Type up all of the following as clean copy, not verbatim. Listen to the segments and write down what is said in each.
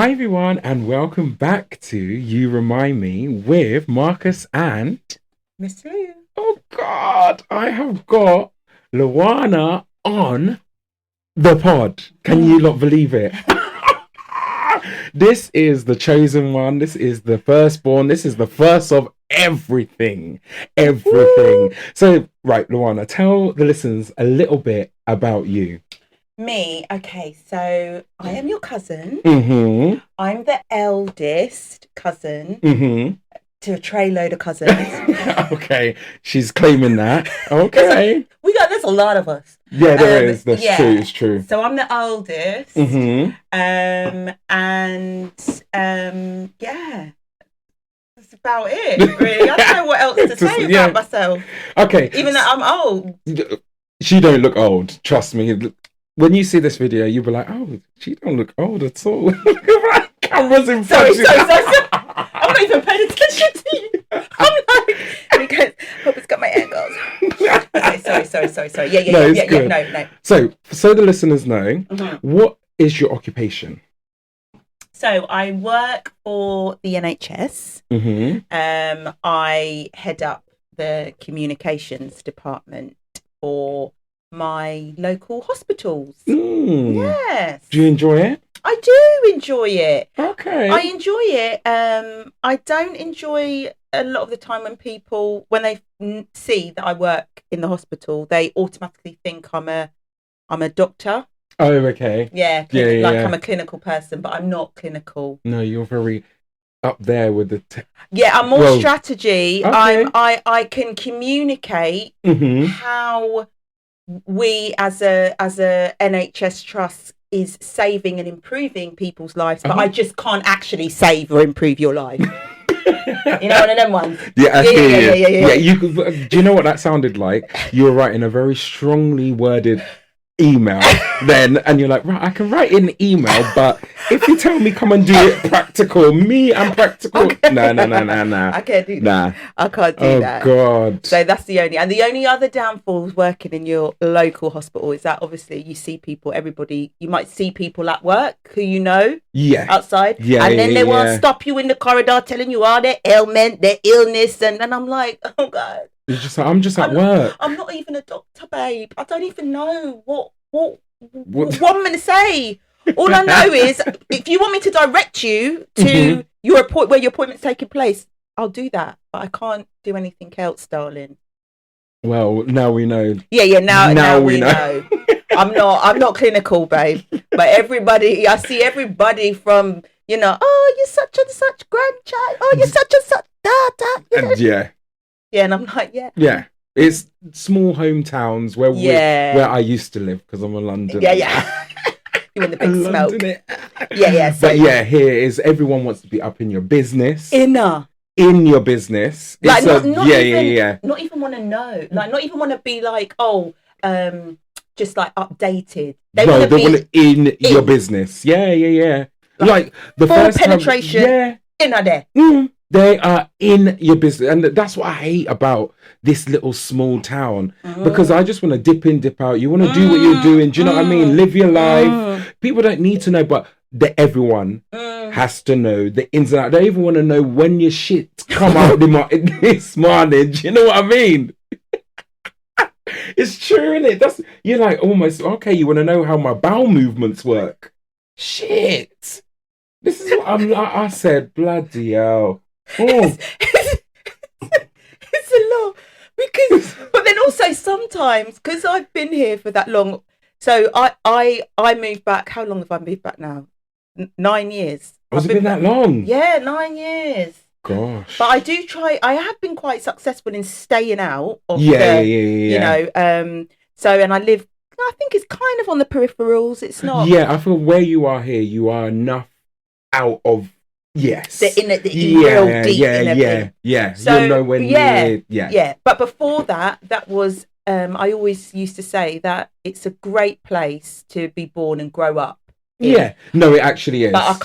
Hi everyone, and welcome back to You Remind Me with Marcus and Miss Lou. oh God, I have got Louanna on the pod. Can you not believe it? This is the chosen one. This is the firstborn. This is the first of everything. Everything. So, right, Louanna, tell the listeners a little bit about you. Me, okay, so I am your cousin. Mm-hmm. I'm the eldest cousin Mm-hmm. to a tray load of cousins. Okay, she's claiming that. Okay. There's a lot of us. Yeah, there is. That's yeah. true. It's true. So I'm the oldest. Mm-hmm. Yeah. That's about it, really. I don't know what else to say about myself. Okay. Even though I'm old. She don't look old. Trust me. When you see this video, you'll be like, "Oh, she don't look old at all." Cameras in front. Sorry. I'm not even paying attention to you. I'm like, because hope it's got my angles. Okay, sorry. Yeah. No. So the listeners know, what is your occupation? So I work for the NHS. Mm-hmm. I head up the communications department for my local hospitals. Yes. Do you enjoy it? I do enjoy it. Okay. I enjoy it. I don't enjoy a lot of the time when they see that I work in the hospital, they automatically think I'm a doctor. Oh, okay. Yeah. I'm a clinical person, but I'm not clinical. No, you're very up there with the I'm more strategy. Okay. I can communicate how we as a NHS trust is saving and improving people's lives, but I just can't actually save or improve your life. You know, one of them ones. Yeah. Do you know what that sounded like? You were writing a very strongly worded email then, and you're like, right, I can write in an email, but if you tell me come and do it practical, I'm practical. Okay. No. I can't do that. I can't do that. Oh God. So that's the only other downfalls working in your local hospital is that obviously you see people, you might see people at work who you know outside, and then they won't stop you in the corridor telling you all their ailment, their illness, and I'm like, oh God. It's just like, I'm just at work. I'm not even a doctor, babe. I don't even know what I'm going to say. All I know is if you want me to direct you to where your appointment's taking place, I'll do that. But I can't do anything else, darling. Well, now we know. Yeah. Now we know. I'm not clinical, babe. But I see everybody from, oh, you're such and such grandchild. Oh, you're such and such And yeah, and I'm like, yeah. It's small hometowns where I used to live because I'm a Londoner. Yeah. You in the big smoke. Yeah. So, but here is everyone wants to be up in your business. In your business. Like not even want to know. Like not even want to be like, just like updated. They want to in your business. Yeah. Like the first penetration. In there. They are in your business, and that's what I hate about this little small town, because I just want to dip in, dip out. You want to do what you're doing. Do you know what I mean? Live your life. People don't need to know, but everyone has to know the ins and outs. They even want to know when your shit come out this morning. Do you know what I mean? It's true, isn't it? You're like almost okay. You want to know how my bowel movements work? Shit. This is what I said. Bloody hell. Oh. It's a lot but then also sometimes because I've been here for that long, so I moved back. How long have I moved back now? 9 years. Has it been that long? Yeah, 9 years. Gosh. But I have been quite successful in staying out of you know, so, and I think it's kind of on the peripherals. It's not. Yeah, I feel where you are here, you are enough out of. Yes. The real deep inner thing. Yeah. So, you'll know when yeah. But before that was I always used to say that it's a great place to be born and grow up in. Yeah. No, it actually is. But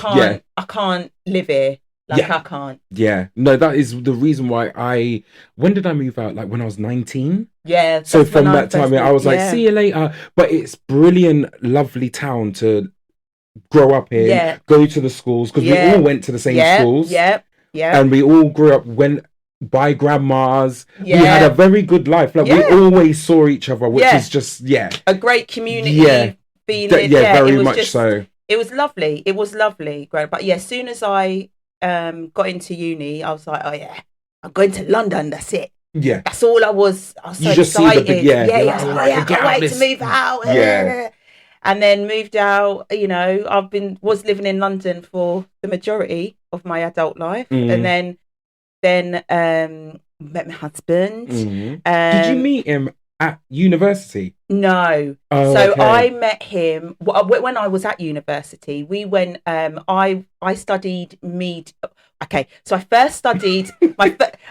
I can't live here. I can't. Yeah. No, that is the reason why when did I move out? Like when I was 19? Yeah. So from that time I was like, see you later. But it's brilliant, lovely town to grow up in, go to the schools, because we all went to the same schools. And we all grew up, went by grandmas. We had a very good life. Like we always saw each other, which is just a great community feeling. Very much so. It was lovely. It was lovely. Great. But as soon as I got into uni, I was like, oh yeah, I'm going to London. That's it. Yeah, that's all I was. I was so excited. I can't wait to move out. And then moved out. You know, was living in London for the majority of my adult life, and then met my husband. Did you meet him at university? No. I met him when I was at university. We went. I studied media. Okay, so I first studied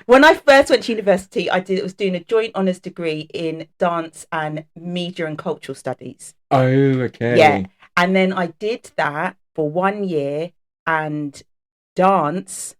when I first went to university. I was doing a joint honours degree in dance and media and cultural studies. Oh, okay. Yeah, and then I did that for 1 year, and dance.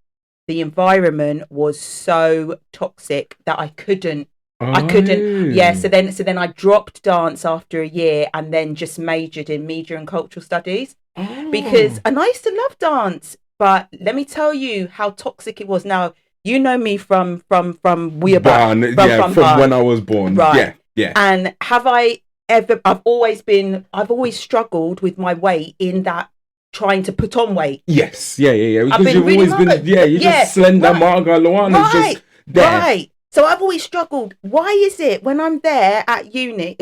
The environment was so toxic that I couldn't. Yeah. So then I dropped dance after a year, and then just majored in media and cultural studies because I used to love dance. But let me tell you how toxic it was. Now, you know me from when I was born. Right. Yeah. And I've always struggled with my weight in that trying to put on weight. Yes. Yeah. Because you've always been, you're just slender, Margaret, Louanna's just there. Right. So I've always struggled. Why is it when I'm there at uni,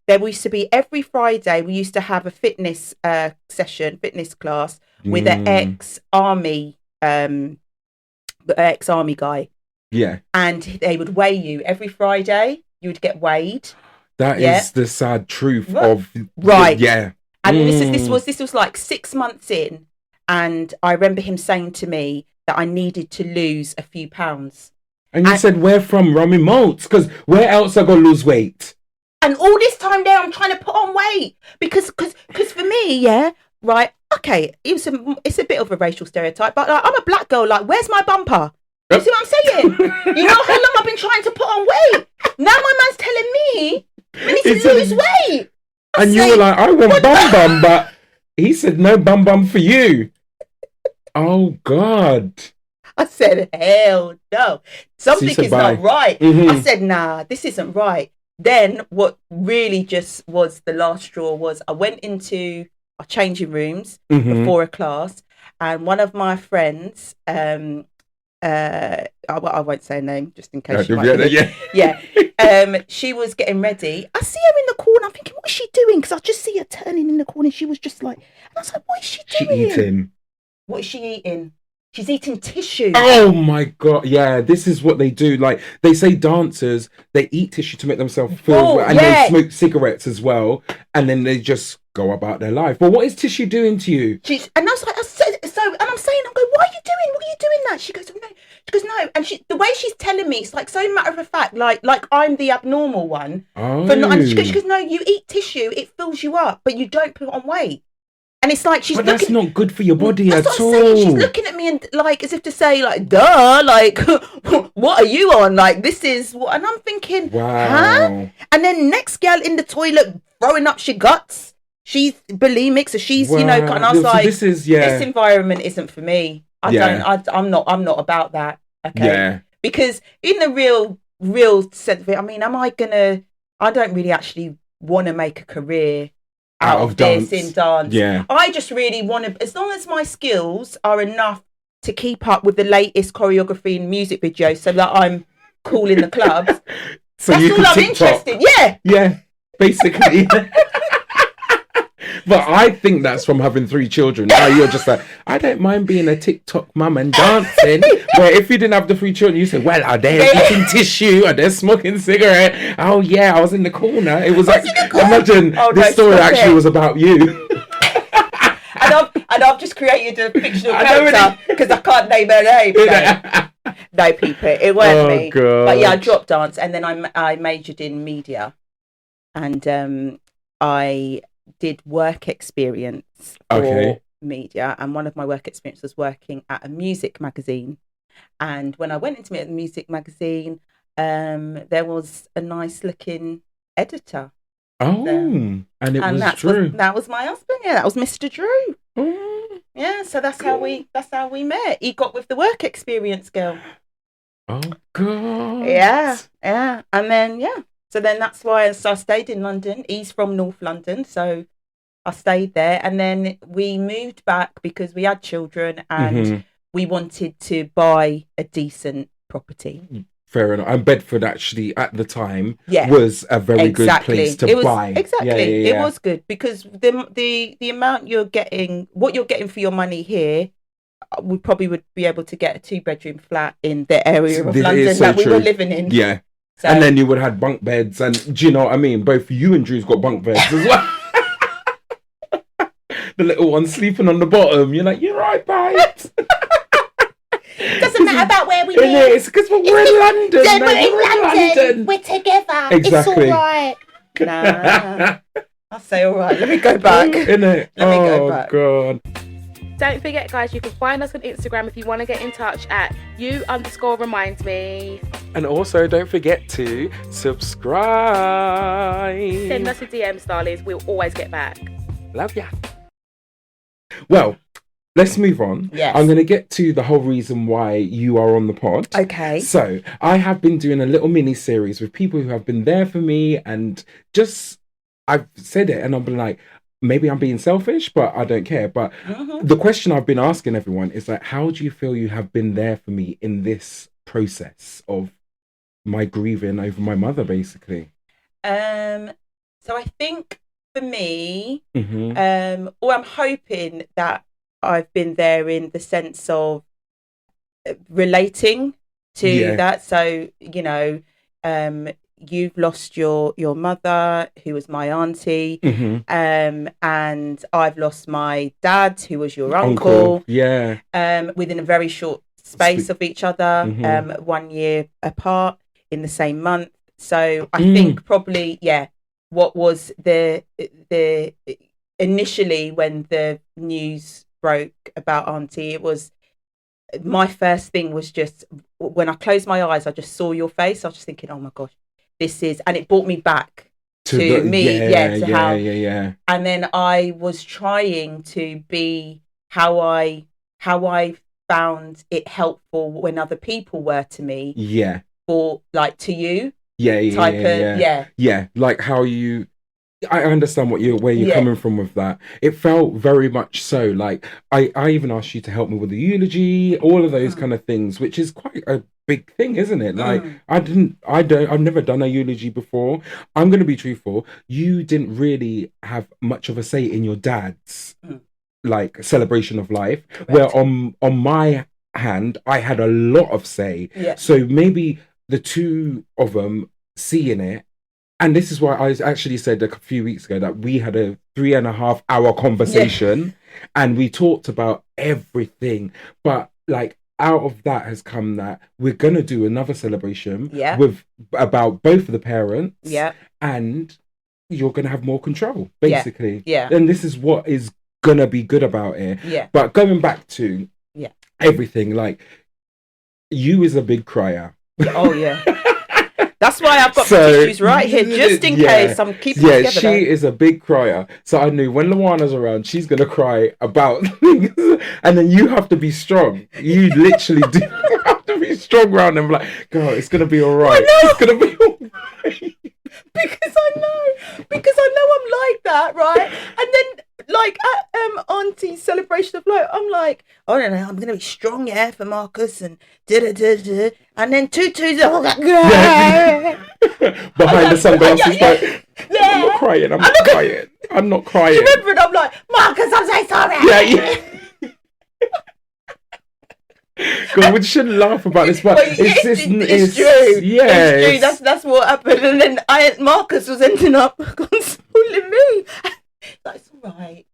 there used to be every Friday, we used to have a fitness fitness class with an ex-army guy. Yeah. And they would weigh you every Friday. You would get weighed. That is the sad truth of... Right. Yeah. And this was like 6 months in. And I remember him saying to me that I needed to lose a few pounds. And you said, where from? Rummy Malts? Because where else I going to lose weight? And all this time there, I'm trying to put on weight. Because for me, right, okay, it's a bit of a racial stereotype, but like, I'm a black girl. Like, where's my bumper? You see what I'm saying? You know how long I've been trying to put on weight? Now my man's telling me I need to lose weight. And you were like, I want bum, but he said, no bum for you. Oh, God. I said, hell no. Something is not right. I said, nah, this isn't right. Then what really just was the last straw was I went into our changing rooms before a class, and one of my friends, I won't say her name just in case she might she was getting ready. I see her in the corner. I'm thinking, what is she doing? Because I just see her turning in the corner, and she was just like, and I was like, what is she doing? She eating. What is she eating? She's eating tissue. Oh my God. Yeah, this is what they do. Like, they say dancers, they eat tissue to make themselves feel, and they smoke cigarettes as well, and then they just go about their life. But what is tissue doing to you? And I was like, I'm going, why are you doing that? She goes, no. And the way she's telling me, it's like so matter of fact, like I'm the abnormal one. Oh. And she goes, no, you eat tissue, it fills you up, but you don't put on weight. And it's like but that's not good for your body at all. She's looking at me and like as if to say, like, duh, like, what are you on? Like, this is what, and I'm thinking, wow. Huh? And then next girl in the toilet throwing up she guts. She's bulimic, so she's wow. And I was like, this environment isn't for me. I'm not about that. Okay. Yeah. Because in the real sense of it, I mean, I don't really actually want to make a career out of this in dance. Yeah. I just really want to, as long as my skills are enough to keep up with the latest choreography and music videos so that I'm cool in the clubs. So that's all I'm interested in. Yeah. Yeah, basically. But I think that's from having 3 children. Now you're just like, I don't mind being a TikTok mum and dancing. Where if you didn't have the 3 children, you say, well, are they eating tissue? Are they smoking cigarette? Oh yeah, I was in the corner. It was like, imagine this story actually was about you. and I've just created a fictional character because I can't name her name. No, people, it weren't me. God. But yeah, I dropped dance, and then I majored in media, and I did work experience for media, and one of my work experience was working at a music magazine. And when I went into the music magazine, there was a nice looking editor Oh, and was Drew. That was my husband. Yeah, that was Mr. Drew. Oh. Yeah, so that's how we met. He got with the work experience girl. Oh God. Yeah. And then so then that's why I stayed in London. He's from North London, so I stayed there, and then we moved back because we had children and we wanted to buy a decent property. Fair enough. And Bedford actually at the time was a very good place to buy. Exactly. It was good because the amount you're getting, what you're getting for your money here, we probably would be able to get a 2-bedroom flat in the area of London that we were living in. Yeah. So, and then you would have had bunk beds, and do you know what I mean? Both you and Drew's got bunk beds as well. The little one sleeping on the bottom. You're like, you're right, babes. Doesn't matter about where we live. It's because we're in London. We're in London. We're together. Exactly. It's all right. Nah. I'll say all right. Let me go back. Innit? Let me go back. God. Don't forget, guys, you can find us on Instagram if you want to get in touch at you_reminds_me. And also, don't forget to subscribe. Send us a DM, darlings. We'll always get back. Love ya. Well, let's move on. Yes. I'm going to get to the whole reason why you are on the pod. Okay. So, I have been doing a little mini series with people who have been there for me, and I've said it, and I've been like, maybe I'm being selfish, but I don't care. But the question I've been asking everyone is like, how do you feel you have been there for me in this process of my grieving over my mother, basically? So I think for me, or I'm hoping that I've been there in the sense of relating to that. So, you know, you've lost your mother, who was my auntie, and I've lost my dad, who was your uncle. Yeah. Within a very short space of each other, 1 year apart in the same month. So I think probably, what was the initially when the news broke about auntie, it was, my first thing was just, when I closed my eyes, I just saw your face. I was just thinking, oh my gosh, this is, and it brought me back to me, how, and then I was trying to be how I found it helpful when other people were to me, for like to you, like how you, I understand where you're coming from with that. It felt very much so like I even asked you to help me with the eulogy, all of those kind of things, which is quite a big thing, isn't it? Like I've never done a eulogy before. I'm going to be truthful. You didn't really have much of a say in your dad's like celebration of life. Correct. Where on my hand, I had a lot of say. Yeah. So maybe the two of them seeing it. And this is why I actually said a few weeks ago that we had a 3.5 hour conversation and we talked about everything. But like out of that has come that we're going to do another celebration with about both of the parents. Yeah. And you're going to have more control, basically. Yeah. And this is what is going to be good about it. Yeah. But going back to everything, like you is a big crier. Oh, yeah. That's why I've got the tissues right here, just in case I'm keeping it together. Yeah, she is a big crier. So I knew when Louanna's around, she's going to cry about things. And then you have to be strong. You literally do have to be strong around them. Like, girl, it's going to be all right. It's going to be all right. Because I know I'm like that, right? And then, like, at Auntie's celebration of life, I'm like, oh, no, I'm going to be strong, for Marcus, and da-da-da-da. And then Tutu's like, behind the sunglasses, like, I'm not crying, I'm not crying. You remember? And I'm like, Marcus, I'm so sorry. Yeah. God, we shouldn't laugh about this, but it's true. Yeah, it's true. That's what happened. And then Marcus was ending up consoling me. That's all right.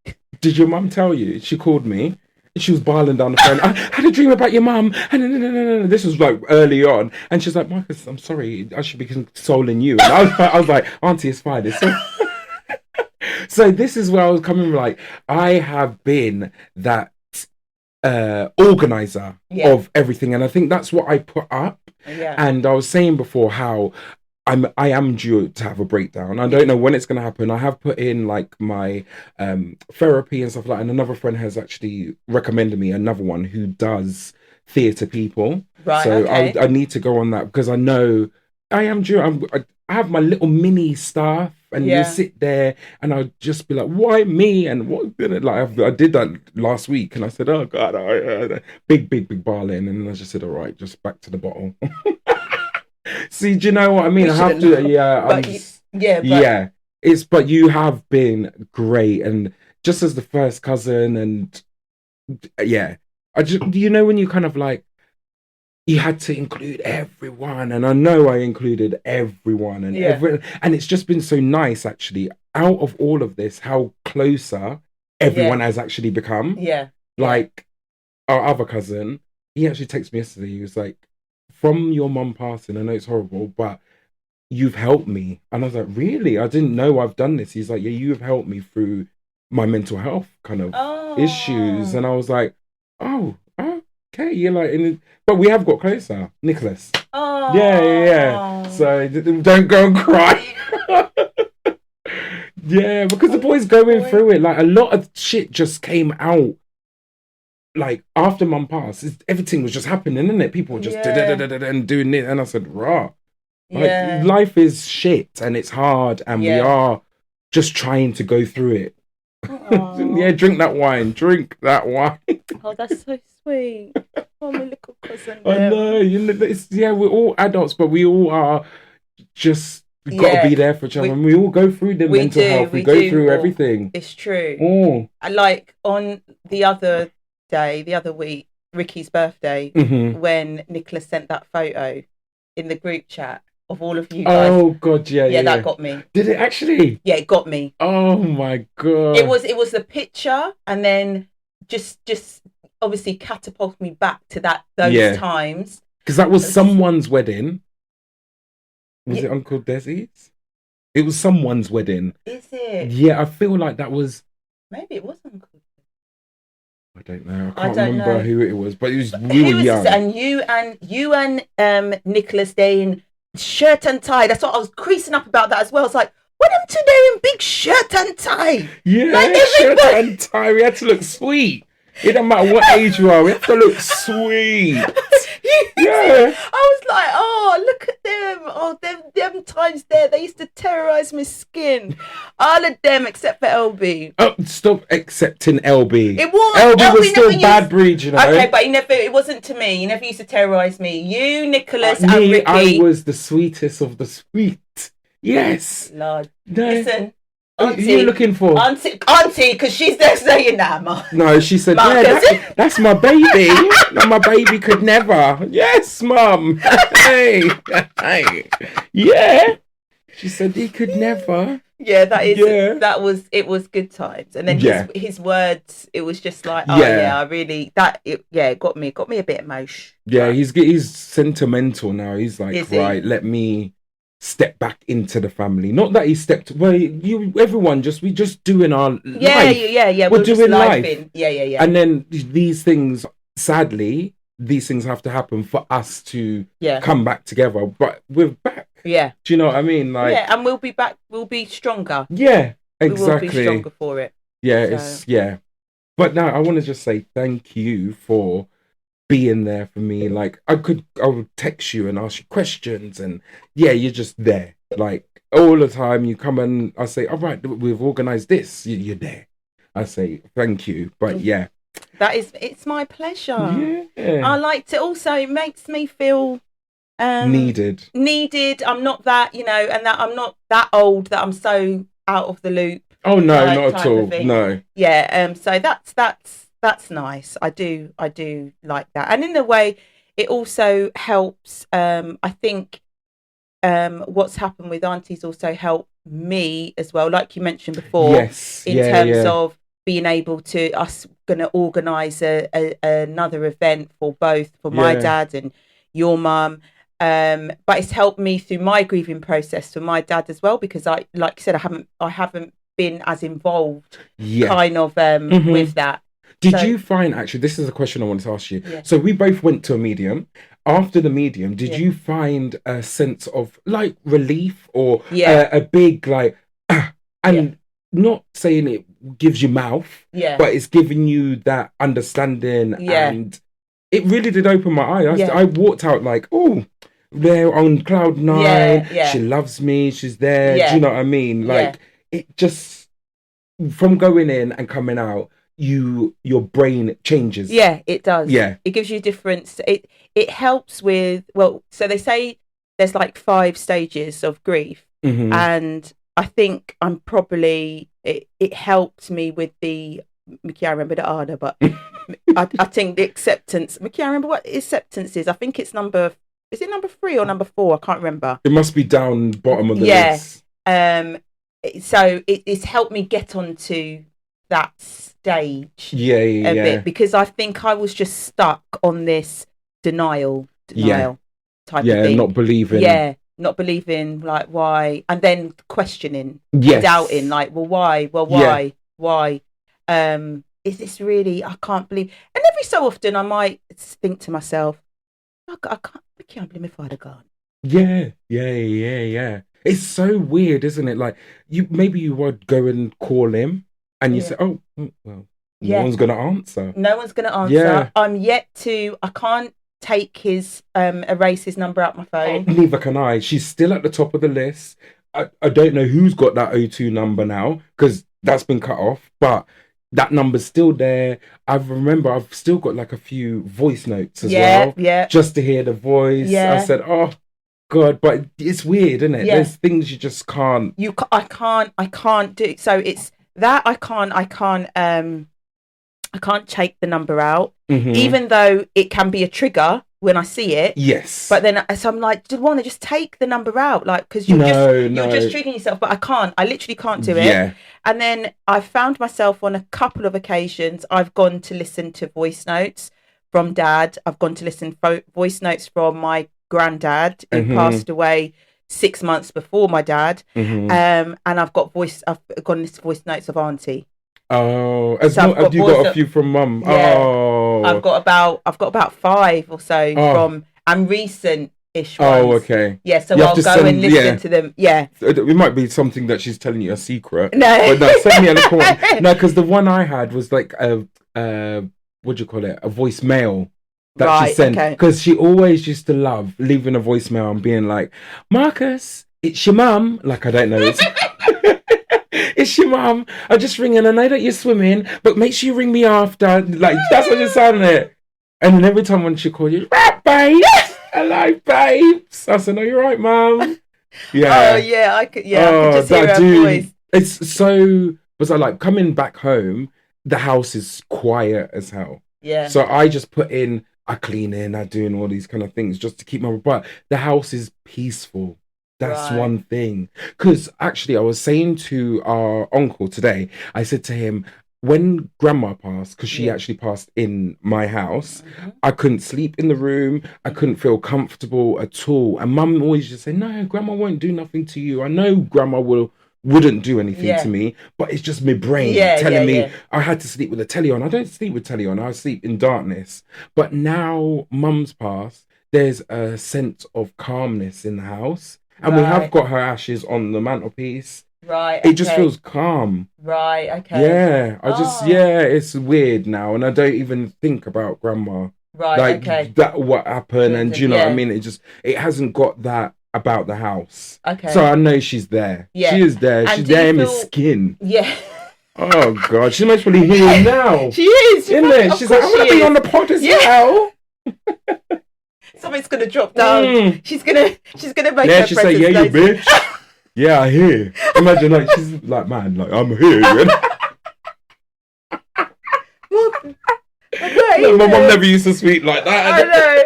Did your mum tell you? She called me. She was bawling down the phone. I had a dream about your mum. And this was like early on. And she's like, Marcus, I'm sorry. I should be consoling you. And I was like, Auntie, it's fine. So this is where I was coming from. Like, I have been that organizer of everything. And I think that's what I put up. Yeah. And I was saying before how I am due to have a breakdown. I don't know when it's going to happen. I have put in like my therapy and stuff like that. And another friend has actually recommended me another one who does theatre people. Right. So okay. I need to go on that because I know I am due. I have my little mini staff and you sit there and I'll just be like, why me? And what, like I did that last week and I said, oh God, big barlin. And I just said, all right, just back to the bottle. See, do you know what I mean? I have to, but you have been great, and just as the first cousin, and I just, when you kind of like, you had to include everyone, and I know I included everyone, and and it's just been so nice, actually, out of all of this, how closer everyone has actually become. Yeah. Like, our other cousin, he actually texted me yesterday, he was like, from your mum passing, I know it's horrible, but you've helped me. And I was like, really? I didn't know I've done this. He's like, yeah, you have helped me through my mental health kind of issues. And I was like, oh, okay. You're like, but we have got closer. Nicholas. Oh. Yeah. So don't go and cry. Yeah, because the boy's going through it. Like, a lot of shit just came out. Like, after mum passed, everything was just happening, isn't it? People were just and doing it. And I said, rah. Like, life is shit and it's hard and we are just trying to go through it. Drink that wine. Oh, that's so sweet. Oh, my little cousin. I know. We're all adults, but we all are just got to be there for each other. And we all go through the mental health. We go through everything. It's true. Oh. Like, on the other week, Ricky's birthday, when Nicholas sent that photo in the group chat of all of you guys. Oh God, yeah. That got me. Did it actually? Yeah, it got me. Oh my God. It was the picture, and then just obviously catapulted me back to those times. Because that was someone's wedding. Was it Uncle Desi's? It was someone's wedding. Is it? Yeah, I feel like that was. Maybe it was Uncle. I don't know. I can't remember who it was, but it was young. And you and Nicholas, they in shirt and tie. That's what I was creasing up about that as well. It's like, what them two there in big shirt and tie? Yeah, like shirt and tie. We had to look sweet. It don't matter what age you are. We have to look sweet. I was like, oh, look at them. Oh, them times there. They used to terrorize my skin. All of them except for LB. Oh, stop accepting LB. It was. LB was still bad breed, you know. Okay, but it wasn't to me. He never used to terrorize me. You, Nicholas, and me, Ricky. I was the sweetest of the sweet. Yes. Lord. No. Listen. Who are you looking for? Auntie, because she's there saying that, Ma. No, she said, that's my baby. No, my baby could never. Yes, Mum. Hey. Yeah. She said he could never. Yeah, it was good times. And then his words, it was just like, I really, it got me a bit emotional. Yeah, he's sentimental now. He's like, right, let me step back into the family. Not that he stepped. Well, everyone we just doing our life. Yeah. We're doing life. Yeah. And then these things, sadly, have to happen for us to come back together. But we're back. Yeah. Do you know what I mean? Like, and we'll be back. We'll be stronger. Yeah, exactly. We will be stronger for it. Yeah, so. But now I want to just say thank you for being there for me. Like, I would text you and ask you questions, and you're just there. Like, all the time you come and I say, all right, we've organized this. You're there. I say thank you. But it's my pleasure. Yeah. I like to also, it makes me feel needed. I'm not that, and that I'm not that old that I'm so out of the loop. Oh no, not at all. No. Yeah. So that's nice. I do like that. And in a way, it also helps. I think what's happened with Auntie's also helped me as well. Like you mentioned before, in terms of being able to, us going to organise another event for my dad and your mum. But it's helped me through my grieving process for my dad as well, because like you said, I haven't been as involved kind of with that. Did you find, actually, this is a question I wanted to ask you. Yeah. So we both went to a medium. after the medium, did you find a sense of like relief or Yeah. a big like, and not saying it gives you mouth, but it's giving you that understanding, and it really did open my eye. I walked out like, oh, they're on cloud nine. She loves me. She's there. Do you know what I mean? Like it just, from going in and coming out, your brain changes. Yeah, it does. Yeah, it gives you difference. It helps with, well, so they say there's like 5 stages of grief, and I think I'm probably it helped me with the, I can't remember the order, but I think the acceptance. I can't remember what acceptance is. I think it's number 3 or number 4? I can't remember. It must be down bottom of the list. So it's helped me get onto that stage. A bit, because I think I was just stuck on this denial type of thing. Not believing. Not believing, like, why, and then questioning, doubting, like, well, why? Well, why? Is this really? I can't believe. And every so often, I might think to myself, I can't believe my father gone. Yeah. It's so weird, isn't it? Like, you would go and call him, and you say, oh, well, no one's gonna answer. No one's gonna answer. Yeah. I'm yet to. I can't take his erase his number out my phone. Neither can I. She's still at the top of the list. I don't know who's got that O2 number now, because that's been cut off, but that number's still there. I remember I've still got like a few voice notes as well. Yeah. Just to hear the voice. Yeah. I said, oh God, but it's weird, isn't it? Yeah. There's things you just can't. I can't do. So it's that I can't take the number out, even though it can be a trigger when I see it. Yes. But then, so I'm like, do you want to just take the number out? Like, because you're just triggering yourself. But I can't. I literally can't do it. Yeah. And then I found myself on a couple of occasions, I've gone to listen to voice notes from Dad. I've gone to listen to voice notes from my granddad, who passed away 6 months before my dad. And I've gone to listen to voice notes of Auntie. Oh, have you got a few from Mum? Yeah. Oh, I've got about 5 or so from, and recent-ish ones. Oh, okay. Yeah, so I'll go and listen to them. Yeah, it might be something that she's telling you a secret. No, but no, send me a little one. No, because the one I had was like a what do you call it? A voicemail that she sent, because she always used to love leaving a voicemail and being like, Marcus, it's your mum. Like, I don't know. It's your mum. I'm just ringing. I know that you're swimming, but make sure you ring me after. Like, that's what you're sounding it. And then every time when she called you, right, babes. Hello, babes. I said, no, you're right, mum. Yeah. Oh, yeah. I could just hear her voice. It's so, was I like coming back home, the house is quiet as hell. Yeah. So I just put in, I clean in, I doing all these kind of things just to keep but the house is peaceful. That's one thing. Because actually, I was saying to our uncle today, I said to him, when Grandma passed, because she actually passed in my house, I couldn't sleep in the room. I couldn't feel comfortable at all. And Mum always just said, no, Grandma won't do nothing to you. I know Grandma wouldn't do anything to me, but it's just my brain telling me I had to sleep with the telly on. I don't sleep with telly on. I sleep in darkness. But now Mum's passed, there's a sense of calmness in the house. And we have got her ashes on the mantelpiece. Right. It just feels calm. Right. Okay. Yeah. It's weird now. And I don't even think about Grandma. Right. Like, that, what happened. And do you know what I mean? It hasn't got that about the house. Okay. So I know she's there. Yeah. She is there. She's there in my skin. Yeah. Oh, God. She's most probably here now. She is. Isn't it? She's like, I want to be on the pod as well. Something's gonna drop down. She's gonna make her presence. She'll say, yeah, you bitch. Yeah, I hear. Imagine, like, she's like, man, like, I'm here. My mum never used to speak like that. I know,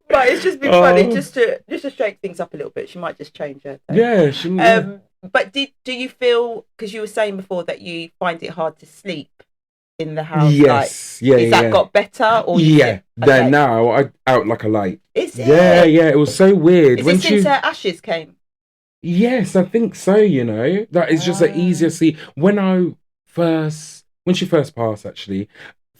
but it's just been funny just to shake things up a little bit. She might just change her. Yeah, she might. But do you feel, because you were saying before that you find it hard to sleep in the house? Yes, like, is that got better? Or then now I out like a light. Is it? Yeah, it was so weird. Is it since her ashes came? Yes, I think so, you know. That is just an easier see. When she first passed, actually,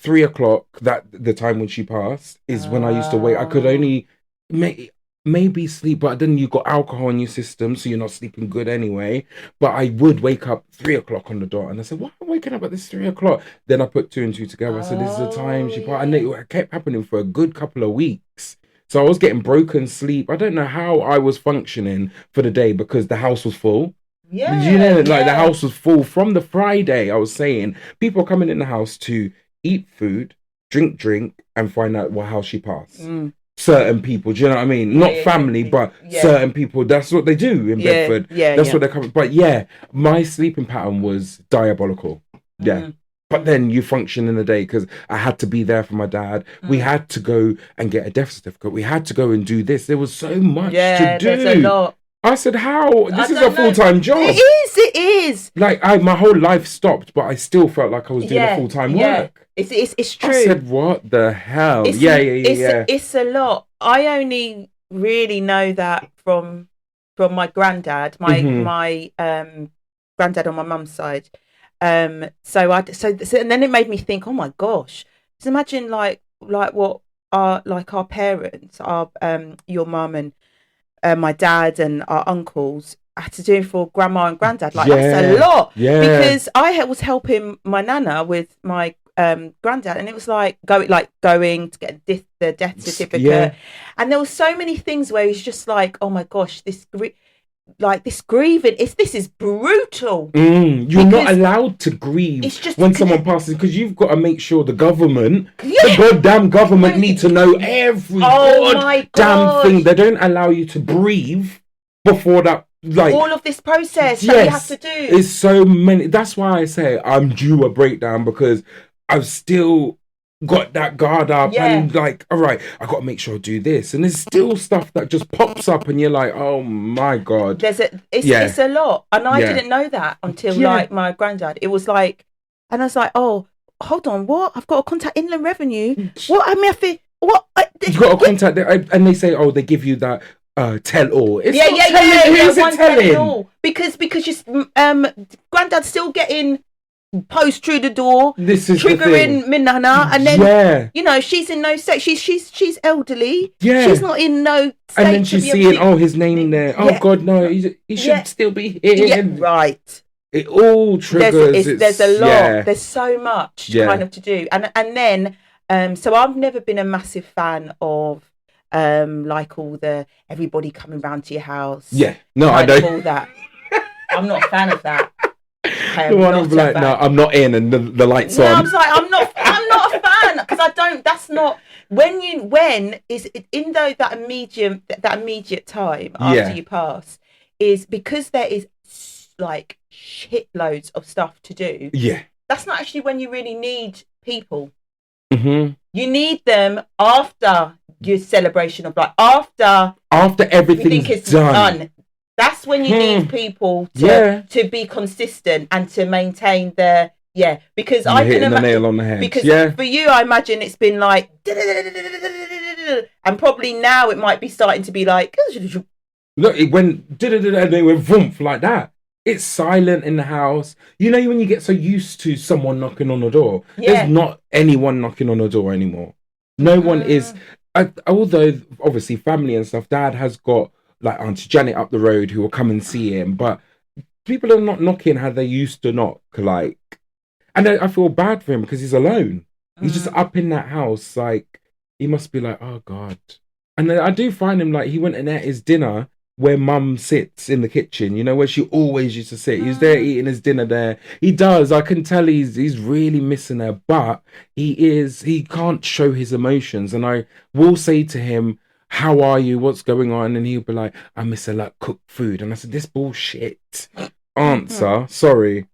3:00, that the time when she passed, is when I used to wait. I could only maybe sleep, but then you got alcohol in your system, so you're not sleeping good anyway. But I would wake up 3 o'clock on the dot, and I said, "Why am I waking up at this 3 o'clock?" Then I put two and two together. I said, "This is the time she part," and it kept happening for a good couple of weeks. So I was getting broken sleep. I don't know how I was functioning for the day because the house was full. Yeah, the house was full from the Friday. I was saying people are coming in the house to eat food, drink, and find out how she passed. Certain people, do you know what I mean? Not family, but certain people. That's what they do in Bedford. That's what they're coming. But my sleeping pattern was diabolical. But then you function in the day because I had to be there for my dad. We had to go and get a death certificate. We had to go and do this. There was so much to do. There's a lot. I said, how? This is a full-time job. It is. Like, my whole life stopped, but I still felt like I was doing a full-time work. It's true. I said, what the hell? It's a lot. I only really know that from my granddad, my granddad on my mum's side. So and then it made me think, oh my gosh, just imagine like what our parents, your mum and my dad and our uncles had to do for grandma and granddad. Like that's a lot. Because I was helping my nana with my granddad, and it was like going to get the death certificate, and there were so many things where he's just like, oh my gosh, this grieving this is brutal. You're not allowed to grieve when someone passes, because you've got to make sure the government, the goddamn government, need to know every damn thing. They don't allow you to breathe before that. Like all of this process that you have to do. It's so many. That's why I say I'm due a breakdown, because I've still got that guard up and like, all right, I got to make sure I do this, and there's still stuff that just pops up, and you're like, oh my god, it's a lot, and I didn't know that until like my granddad. It was like, and I was like, oh, hold on, what? I've got to contact Inland Revenue. What? I mean, I think what? You've got to contact them, and they say, oh, they give you that. Tell all. It's who's it telling? Because you, granddad's still getting post through the door. This is triggering my nana, and then you know she's in no state. She's elderly. She's not in no state. And then she's seeing his name there. Oh God, no, he should still be here. Right. It all triggers. There's a lot. There's so much kind of to do, and then so I've never been a massive fan of. Like all the everybody coming round to your house. No, I don't. All that. I'm not a fan of that. The one who's like, no, I'm not in, and the lights on. I was like, I'm not a fan, because I don't. That's not when is it in though that immediate time after you pass is because there is like shitloads of stuff to do. That's not actually when you really need people. You need them after your celebration of life, after everything's done. That's when you need people to be consistent and to maintain the because I can imagine the nail on the head. Because for you, I imagine it's been like, and probably now it might be starting to be like, look, it went and they went vroom like that. It's silent in the house. You know, when you get so used to someone knocking on the door, there's not anyone knocking on the door anymore. No one is. Although obviously family and stuff, Dad has got like Auntie Janet up the road who will come and see him, but people are not knocking how they used to knock. Like, and I feel bad for him because he's alone. He's just up in that house. Like, he must be like, oh God. And then I do find him like he went and ate his dinner where Mum sits in the kitchen, you know, where she always used to sit. He's there eating his dinner there. He does. I can tell he's really missing her, but he can't show his emotions. And I will say to him, how are you? What's going on? And he'll be like, I miss her like cooked food. And I said, this bullshit answer. Sorry.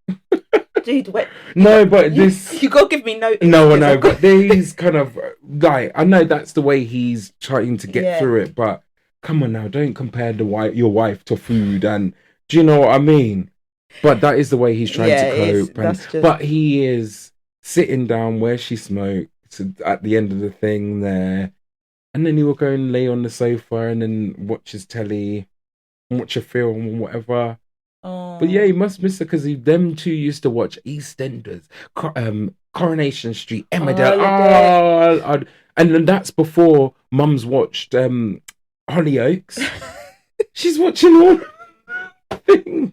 Dude, wait. No, but this... You got to give me notice. No, I know, but he's kind of... Like, I know that's the way he's trying to get through it, but come on now, don't compare your wife to food, and do you know what I mean? But that is the way he's trying to cope. But he is sitting down where she smoked at the end of the thing there, and then he will go and lay on the sofa and then watch his telly, watch a film or whatever. Oh. But yeah, he must miss it because them two used to watch EastEnders, Coronation Street, Emmerdale. And then that's before Mum's watched Hollyoaks. She's watching all things.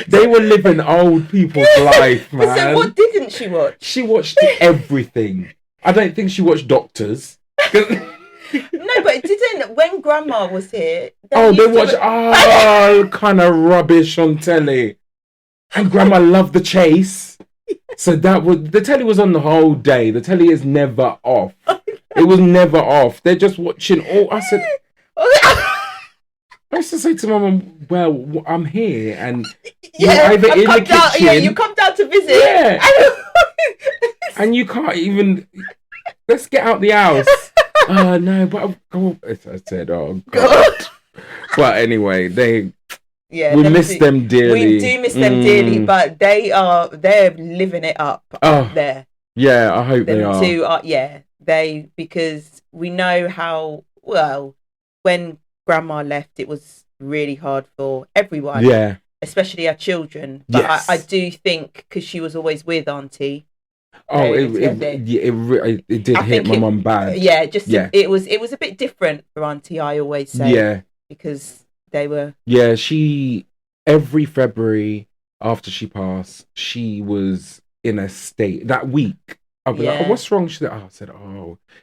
They were living old people's life, man. So what didn't she watch? She watched everything. I don't think she watched Doctors. No, but it didn't. When Grandma was here... they watched kind of rubbish on telly. And Grandma loved The Chase. So the telly was on the whole day. The telly is never off. It was never off. They're just watching all... I said... I used to say to my mum, well, I'm here and you're either in the kitchen... Yeah, you come down to visit. Yeah. And you can't even... Let's get out the house. No, but... I said, oh, God. But anyway, we miss them dearly. We do miss them dearly, but they're living it up there. Yeah, I hope they are. Two because we know how, well, when Grandma left, it was really hard for everyone. Yeah. Especially our children. But yes. I do think, because she was always with Auntie. Oh, it did hit my mum bad. Yeah, it was a bit different for Auntie, I always say. Yeah. Because they were... Yeah, every February after she passed, she was in a state. That week, I'll be like, what's wrong? She said,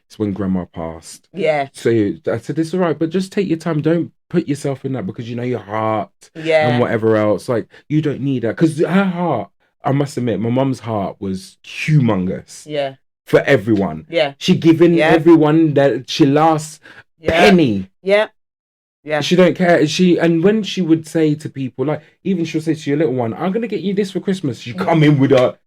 it's when Grandma passed. Yeah. So I said, it's all right, but just take your time. Don't put yourself in that because you know your heart and whatever else. Like, you don't need that. Because her heart, I must admit, my mum's heart was humongous. Yeah. For everyone. Yeah. She given everyone that she last penny. Yeah. Yeah. She don't care. And when she would say to people, like, even she'll say to your little one, I'm going to get you this for Christmas. She come in with her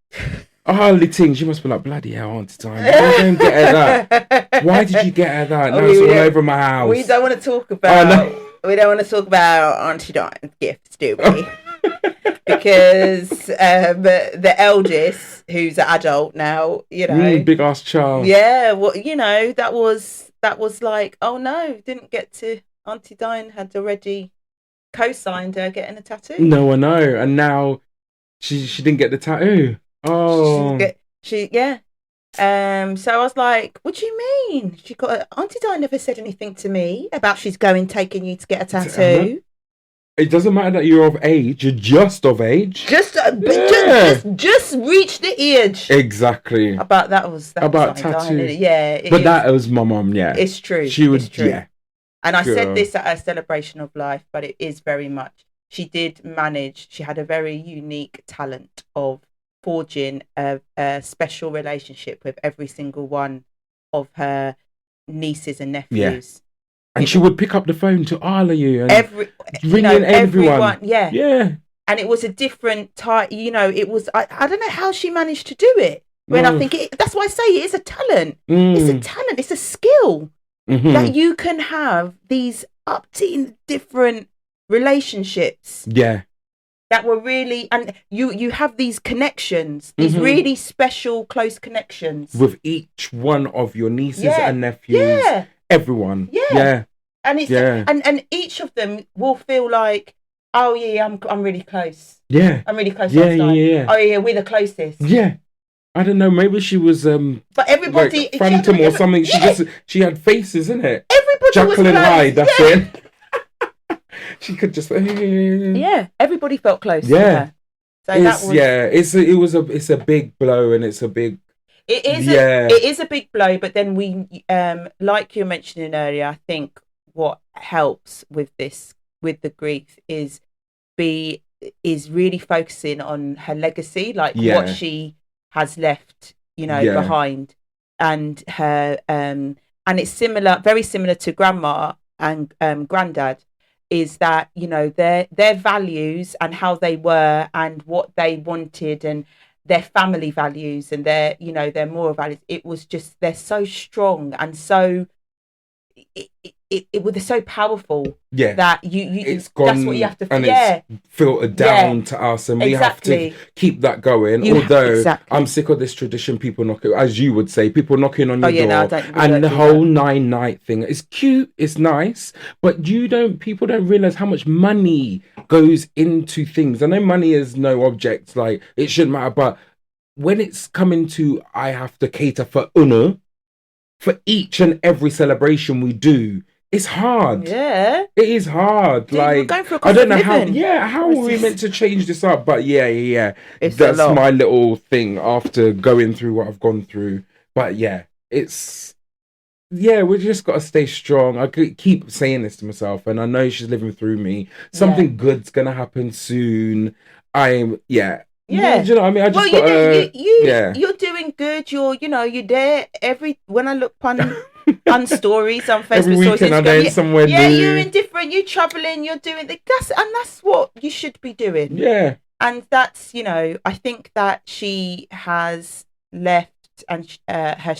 little thing. She must be like, bloody hell, Auntie Time. Why don't get her that? Why did you get her that? Now it's all over my house. We don't want to talk about... We don't want to talk about Auntie Dime's gifts, do we? Because the eldest, who's an adult now, big ass child. Yeah, well, that was like, oh no, didn't get to... Auntie Diane had already co-signed her getting a tattoo. No, I know. And now she didn't get the tattoo. Oh. So I was like, what do you mean? Auntie Diane never said anything to me about she's taking you to get a tattoo. It doesn't matter that you're of age. You're just of age. Just reach the age. Exactly. About tattoo. Yeah. That was my mum, yeah. It's true. She would, it's true. yeah. And I said this at a celebration of life, but it is very much. She had a very unique talent of forging a special relationship with every single one of her nieces and nephews. Yeah. And she would pick up the phone to all of you and ring in everyone. Yeah. Yeah. And it was a different type, it was, I don't know how she managed to do it. I think that's why I say it is a talent. It's a talent. It's a skill. Mm-hmm. That you can have these up-to different relationships. Yeah. That were really, and you have these connections, these really special, close connections. With each one of your nieces and nephews. Yeah. Everyone. Yeah. Yeah. And it's and each of them will feel like, oh yeah, I'm really close. Yeah. I'm really close. Yeah. Oh yeah, we're the closest. Yeah. I don't know. Maybe she was but everybody like phantom or something. She had faces, in it. Everybody Jekyll was and Hyde. That's it. She could just everybody felt close. Yeah. So it's a big blow, and it's a big. It is a big blow. But then we like you were mentioning earlier, I think what helps with the grief is really focusing on her legacy, like what she has left, behind, and her and it's very similar to Grandma and Granddad, is that their values and how they were and what they wanted and their family values and their moral values, it was just, they're so strong and so it was so powerful that it's gone, that's what you have to and it's filtered down to us, and we have to keep that going. I'm sick of this tradition, people knocking, as you would say, people knocking on your door, and the whole 9-night thing. It's cute, it's nice, but people don't realize how much money goes into things. I know money is no object, like it shouldn't matter, but when it's coming to, I have to cater for each and every celebration we do, It's hard. Yeah. It is hard. Dude, like, we're going for a I don't know living. how are we meant to change this up? But yeah. That's my little thing after going through what I've gone through. But yeah, we just got to stay strong. I keep saying this to myself, and I know she's living through me. Something good's going to happen soon. Yeah. Do you know what I mean? I just you're doing good. You're there when I look on stories on Facebook. Every weekend I'm going somewhere new. Yeah, you're in different. You're traveling. You're doing that's what you should be doing. Yeah, and that's I think that she has left and her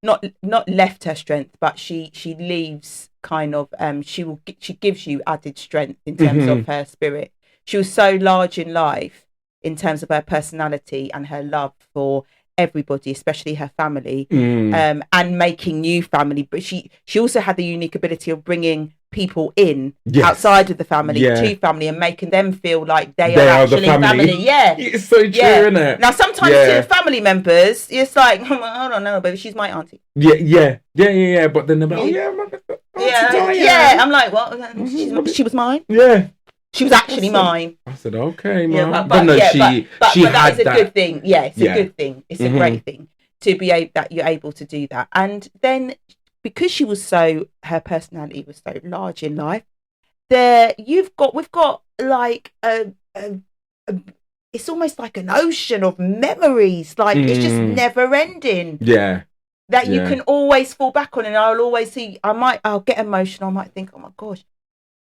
not left her strength, but she leaves kind of. She gives you added strength in terms of her spirit. She was so large in life in terms of her personality and her love for everybody, especially her family, and making new family. But she also had the unique ability of bringing people in outside of the family to family and making them feel like they are actually the family. Yeah, it's so true, isn't it? Now sometimes to family members, it's like, I don't know, but she's my auntie. Yeah. But then they're like, I'm like, well, she was mine. Yeah. She was actually mine. I said, okay, Mom. Yeah, but that is a good thing. Yeah, it's a good thing. It's a great thing to be that you're able to do that. And then because her personality was so large in life, we've got like it's almost like an ocean of memories. Like it's just never ending. Yeah. That you can always fall back on, and I'll always see. I'll get emotional. I might think, oh my gosh,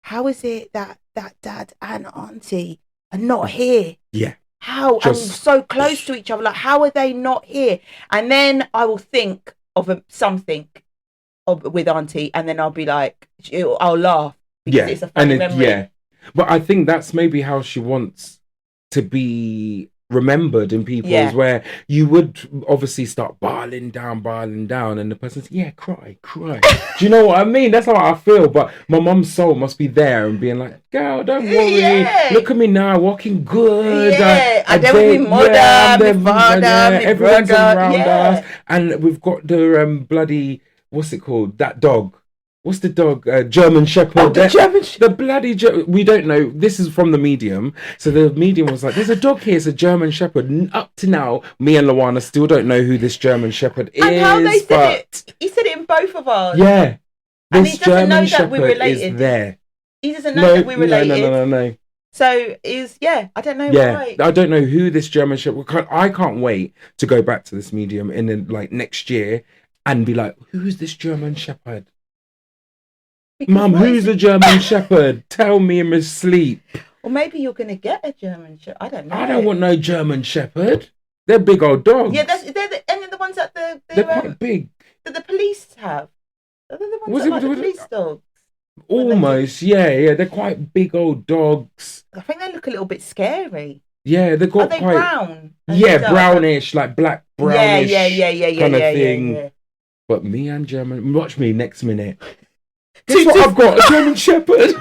how is it that dad and auntie are not here? Yeah. How and so close to each other? Like, how are they not here? And then I will think of something with auntie, and then I'll be like, I'll laugh because it's a funny memory. Yeah. But I think that's maybe how she wants to be remembered in people's, where you would obviously start barling down, and the person says, cry. Do you know what I mean? That's how I feel. But my mum's soul must be there and being like, girl, don't worry, look at me now, walking good. And then with my mother, my father, my everyone's brother, around us, and we've got the bloody, what's it called, that dog. What's the dog? German Shepherd. Oh, the German Shepherd. The bloody we don't know. This is from the medium. So the medium was like, there's a dog here. It's a German Shepherd. Up to now, me and Louanna still don't know who this German Shepherd is. And how they said it. He said it in both of ours. Yeah. And he doesn't know that we're related. Is there. He doesn't know that we're related. No. So I don't know why. I don't know who this German Shepherd. I can't wait to go back to this medium in next year and be like, who's this German Shepherd? Because Mum, who's a German Shepherd? Tell me in my sleep. Or maybe you're going to get a German Shepherd. I don't know. I don't want no German Shepherd. They're big old dogs. Yeah, they're the ones that they're quite big. That the police have. Are they the ones that the police dogs? Almost, yeah. They're quite big old dogs. I think they look a little bit scary. Yeah, they've got Are they quite brown? Yeah, brownish, like black brownish. Yeah. Kind of thing. Yeah. But me and German, watch me next minute. Guess what I've got? A German Shepherd.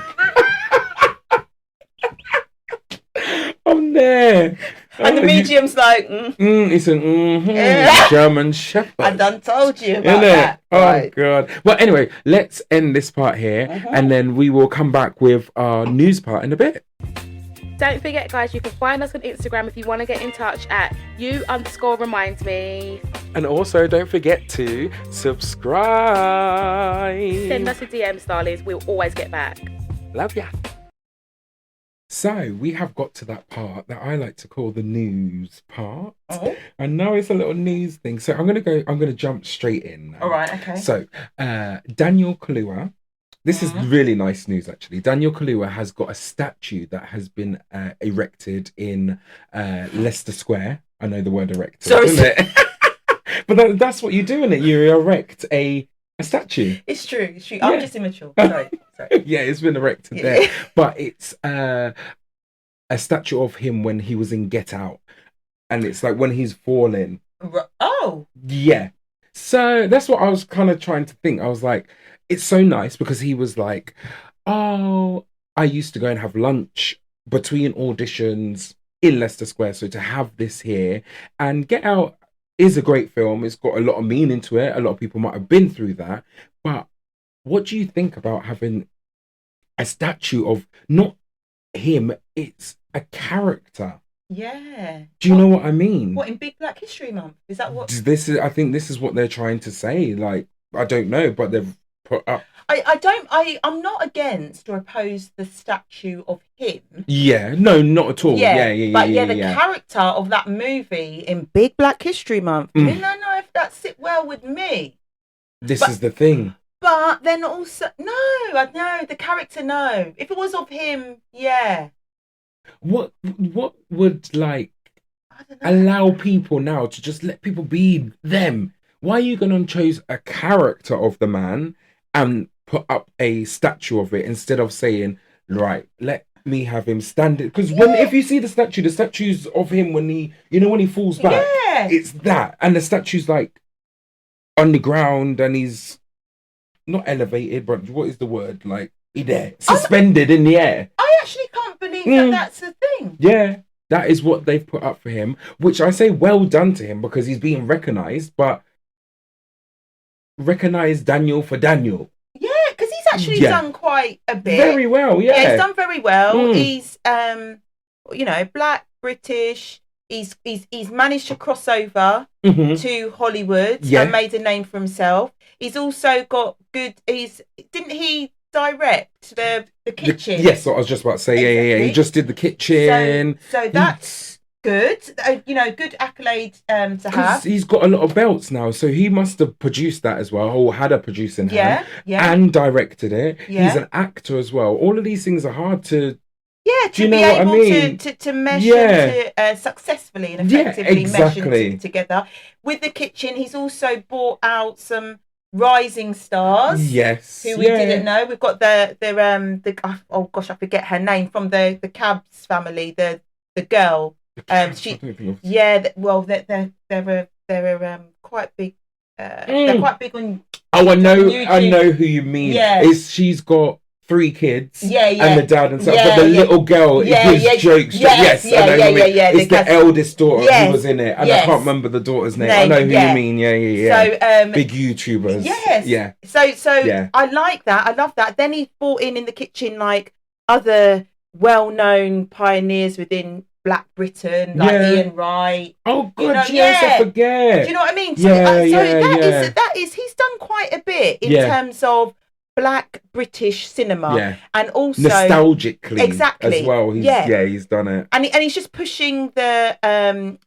I'm there. And the medium's like, it's a German Shepherd. I done told you about that. Oh, right. God. Well, anyway, let's end this part here, and then we will come back with our news part in a bit. Don't forget, guys, you can find us on Instagram if you want to get in touch at you_remindsme. And also, don't forget to subscribe. Send us a DM, darlings. We'll always get back. Love ya. So, we have got to that part that I like to call the news part. Oh. I know it's a little news thing. So, I'm going to jump straight in now. All right, okay. So, Daniel Kaluuya. This is really nice news, actually. Daniel Kaluuya has got a statue that has been erected in Leicester Square. I know the word erected, isn't it? But that's what you do, isn't it? You erect a statue. It's true. I'm just immature. Sorry. Yeah, it's been erected there. But it's a statue of him when he was in Get Out. And it's like when he's falling. Oh. Yeah. So that's what I was kind of trying to think. I was like, it's so nice because he was like, oh, I used to go and have lunch between auditions in Leicester Square. So to have this here, and Get Out is a great film. It's got a lot of meaning to it. A lot of people might have been through that. But what do you think about having a statue of not him, it's a character? Yeah. Do you know what I mean? What, in Big Black History Month? Is that what? I think this is what they're trying to say. Like, I don't know, but they've put up. I'm not against or opposed the statue of him. Yeah, no, not at all. Yeah. But the character of that movie in Big Black History Month. I don't know if that sit well with me. This is the thing. But then also, the character, no. If it was of him, yeah. What would, like, allow people now to just let people be them? Why are you going to choose a character of the man and put up a statue of it instead of saying, right, let me have him standing? Because if you see the statue's of him when he falls back, it's that. And the statue's like on the ground and he's not elevated, but what is the word? Like, suspended in the air. I actually can't believe that that's a thing. Yeah, that is what they've put up for him, which I say well done to him because he's being recognised, but recognise Daniel for Daniel. Yeah, because he's actually done quite a bit. Very well, yeah. Yeah, he's done very well. He's, Black, British. He's managed to cross over to Hollywood and made a name for himself. He's also got good. Didn't he direct the kitchen? Yes, I was just about to say. Exactly. Yeah. He just did the kitchen. So that's good. Good accolade to have. He's got a lot of belts now, so he must have produced that as well, or had a producing hand, and directed it. Yeah. He's an actor as well. All of these things are hard to. Yeah, to be able to mesh and to successfully and effectively mesh together. With the kitchen, he's also brought out some rising stars. Yes, who we didn't know. We've got the oh gosh, I forget her name, from the Cabs family. The girl. They're quite big. They're quite big on. Oh, I know who you mean. Yeah, she's got 3 kids, and the dad and stuff, but the little girl gives jokes. It's the eldest daughter who was in it, and I can't remember the daughter's name. I know who you mean. So big YouTubers. So I like that. I love that. Then he brought in the kitchen like other well-known pioneers within Black Britain, like Ian Wright. Oh God, I forget. Do you know what I mean? That is he's done quite a bit in terms of Black British cinema, and also nostalgically as well. He's done it, and he's just pushing the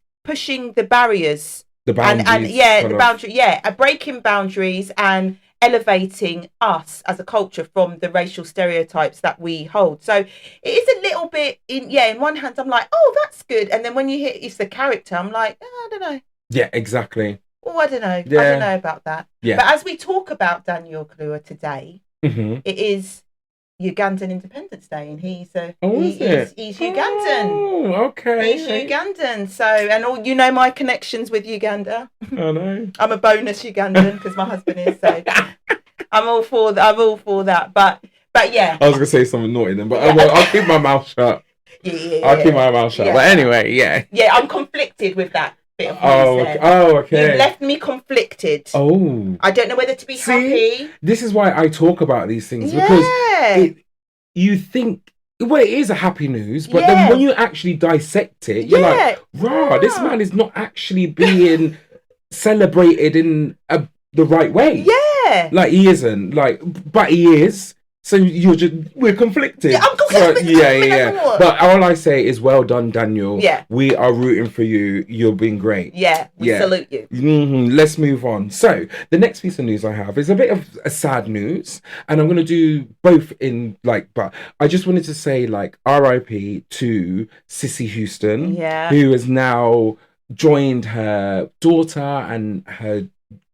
barriers, the boundaries, breaking boundaries and elevating us as a culture from the racial stereotypes that we hold. So it is a little bit in one hand I'm like, oh, that's good, and then when you hear it's the character, I'm like, I don't know. Yeah, exactly. Oh, I don't know. I don't know about that. Yeah. But as we talk about Daniel Kaluuya today, it is Ugandan Independence Day, and he's Ugandan. Oh, okay. He's Ugandan. So, and all my connections with Uganda. I know. I'm a bonus Ugandan because my husband is. So, I'm all for that. But yeah. I was gonna say something naughty then, but I'll keep my mouth shut. I'll keep my mouth shut. Yeah. But anyway, yeah, I'm conflicted with that. Okay. You left me conflicted. Oh. I don't know whether to be happy. This is why I talk about these things, because you think, well, it is a happy news, but then when you actually dissect it, you're like, this man is not actually being celebrated in the right way. Yeah. Like, he isn't. But he is. So we're conflicted. Yeah, I'm conflicted. But all I say is, well done, Daniel. Yeah. We are rooting for you. You're being great. Yeah. We salute you. Let's move on. So the next piece of news I have is a bit of a sad news, and I'm going to do both in but I just wanted to say RIP to Cissy Houston, who has now joined her daughter and her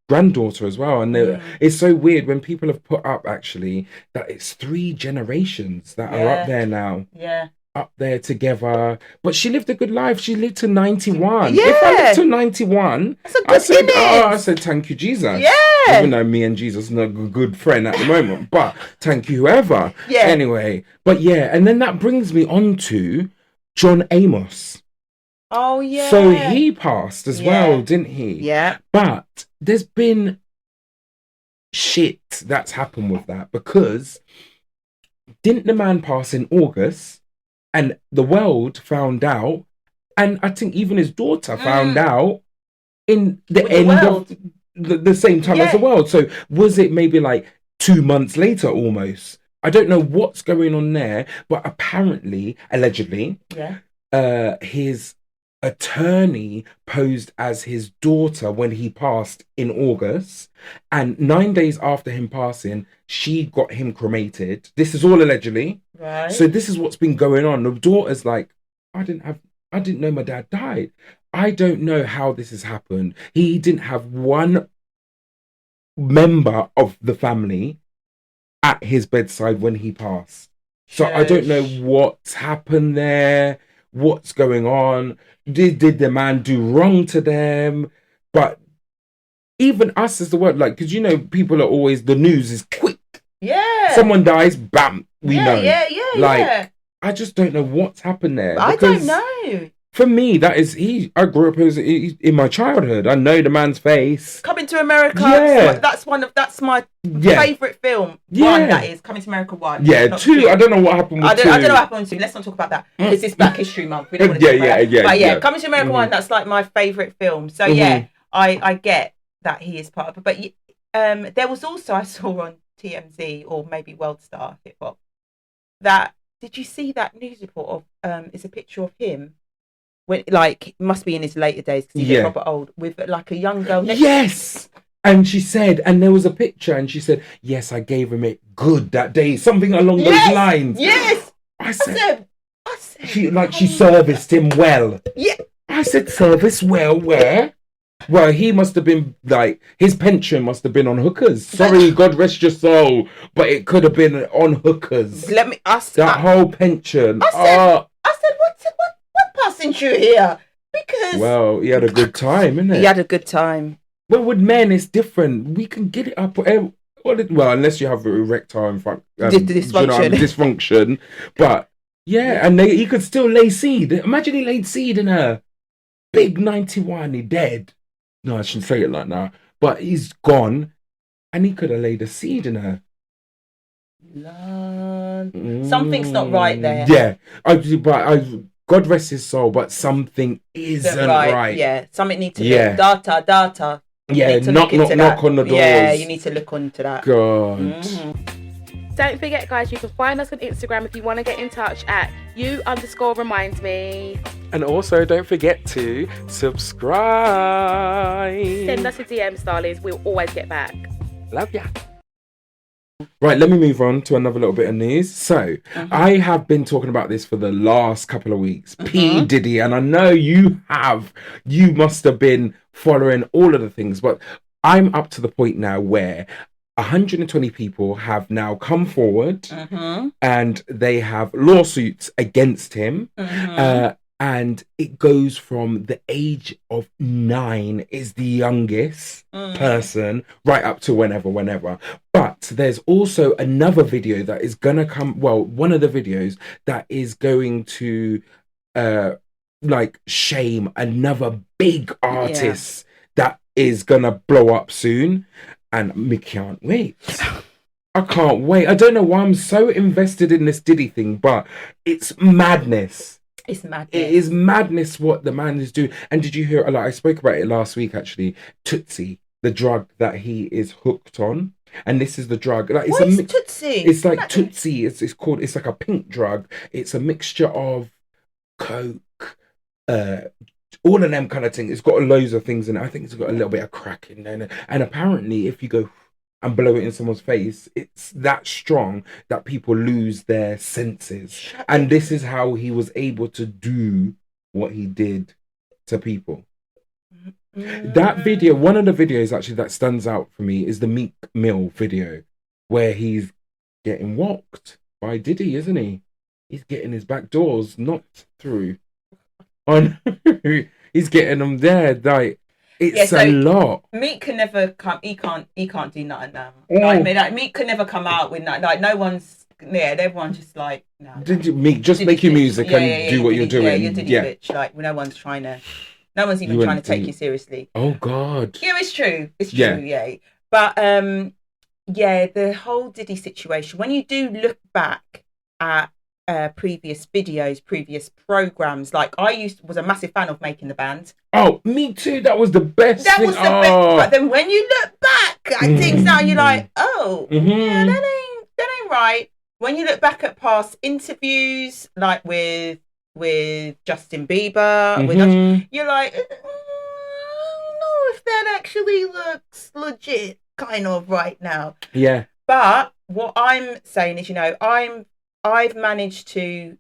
granddaughter as well, and it's so weird when people have put up actually that it's 3 generations that are up there now, up there together. But she lived a good life. She lived to 91. If I lived to 91, I said thank you, Jesus. Even though me and Jesus are not a good friend at the moment, but thank you whoever. Anyway, but and then that brings me on to John Amos. Oh, yeah. So he passed as well, didn't he? Yeah. But there's been shit that's happened with that, because didn't the man pass in August and the world found out, and I think even his daughter found out in the end of the same time as the world. So was it maybe like 2 months later almost? I don't know what's going on there, but apparently, allegedly, his attorney posed as his daughter when he passed in August, and 9 days after him passing, she got him cremated. This is all allegedly. Right. So this is what's been going on. The daughter's like, I didn't know my dad died. I don't know how this has happened. He didn't have one member of the family at his bedside when he passed. So I don't know what's happened there, what's going on. Did the man do wrong to them? But even us as the world, like, because you know, people are always, the news is quick. Yeah. Someone dies, bam, we know. Yeah. Like, I just don't know what's happened there. I don't know. For me, that is I grew up in my childhood. I know the man's face. Coming to America. Yeah. That's my favourite film. Yeah. One, that is Coming to America 1. Yeah, two. I don't know what happened with 2. I don't know what happened with 2. Let's not talk about that. Because it's Black History Month. We don't want to talk about that. But Coming to America 1, that's like my favourite film. So I get that he is part of it. But there was also, I saw on TMZ or maybe World Star Hip Hop, that, did you see that news report of, it's a picture of him, when, like, must be in his later days because he's getting proper old, with like a young girl next Yes. And she said, and there was a picture, and she said, yes, I gave him it good that day, something along those lines. Yes. I said she serviced him well. Yeah. I said, service well where? Well, he must have been, like, his pension must have been on hookers. Sorry, God rest your soul, but it could have been on hookers. That whole pension. I said, what passing through here? Because, well, he had a good time, innit? He had a good time. Well, with men, it's different. We can get it up. Well, unless you have erectile dysfunction. But yeah, and he could still lay seed. Imagine he laid seed in her. Big 91, he dead. No, I shouldn't say it like that. But he's gone, and he could have laid a seed in her. Something's not right there. Yeah, God rest his soul, but something isn't right. Yeah, something needs to be data. Yeah, knock on the doors. Yeah, you need to look into that. God. Don't forget, guys, you can find us on Instagram if you want to get in touch at you_reminds_me. And also, don't forget to subscribe. Send us a DM, darlings. We'll always get back. Love ya. Right, let me move on to another little bit of news. So, I have been talking about this for the last couple of weeks. P. Diddy, and I know you have. You must have been following all of the things, but I'm up to the point now where 120 people have now come forward and they have lawsuits against him. And it goes from the age of 9 is the youngest person, right up to whenever. But there's also another video that is going to come. Well, one of the videos that is going to like shame another big artist that is going to blow up soon. And me can't wait. I can't wait. I don't know why I'm so invested in this Diddy thing, but it's madness. It's madness. It is madness what the man is doing. And did you hear, like, I spoke about it last week, actually, Tootsie, the drug that he is hooked on. And this is the drug. Like, what is Tootsie? It's like Tootsie. It's like a pink drug. It's a mixture of coke, all of them kind of things. It's got loads of things in it. I think it's got a little bit of crack in there. And apparently, if you go and blow it in someone's face, it's that strong that people lose their senses. And this is how he was able to do what he did to people. That video, one of the videos actually that stands out for me is the Meek Mill video where he's getting walked by Diddy, isn't he? He's getting his back doors knocked through. He's getting them there. Like, it's a lot. Meek can never come. He can't do nothing now. Like Meek can never come out with nothing. Like, no one's. Yeah, everyone's just like, no. Meek, just make your music and do what you're doing. Yeah, you're Diddy bitch. Like, no one's even trying to take you seriously. Oh God. Yeah, it's true. It's true. Yeah. But yeah, the whole Diddy situation, when you do look back at previous videos, previous programs, like was a massive fan of Making the Band. Oh, me too. That was the best That thing. was the best. But then when you look back at things now, you're like, oh, yeah, that ain't right. When you look back at past interviews, like with Justin Bieber, you're like, I don't know if that actually looks legit, kind of right now. Yeah. But what I'm saying is, I've managed to.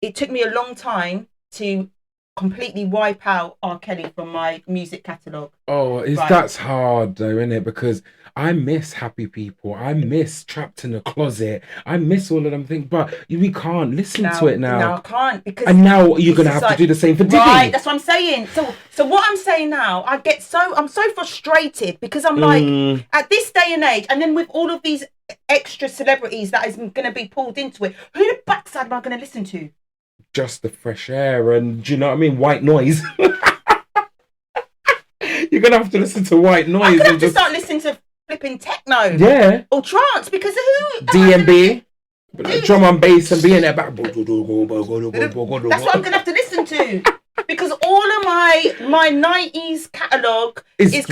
It took me a long time to completely wipe out R. Kelly from my music catalogue. Oh, that's hard though, isn't it? Because I miss Happy People. I miss Trapped in a Closet. I miss all of them things, but we can't listen to it now. No, I can't, because and now you're gonna have to do the same for Diddy. Right, that's what I'm saying. So what I'm saying now, I'm so frustrated, because I'm like, at this day and age, and then with all of these extra celebrities that is going to be pulled into it, who the backside am I going to listen to? Just the fresh air, and do you know what I mean? White noise. You're gonna have to listen to white noise. I'm gonna have to start listening to flipping techno. Yeah. Or trance, because who? D&B, drum and bass, and be in there back. That's what I'm gonna have to listen to, because all of my 90s catalogue it's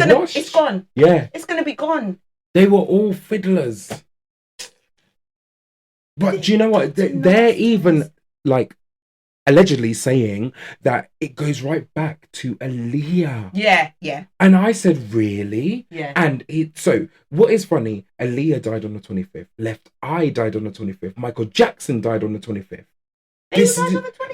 gone. Yeah. It's gonna be gone. They were all fiddlers. But do you know what? They're even like allegedly saying that it goes right back to Aaliyah. Yeah. And I said, really? Yeah. And so what is funny, Aaliyah died on the 25th. Left Eye died on the 25th. Michael Jackson died on the 25th.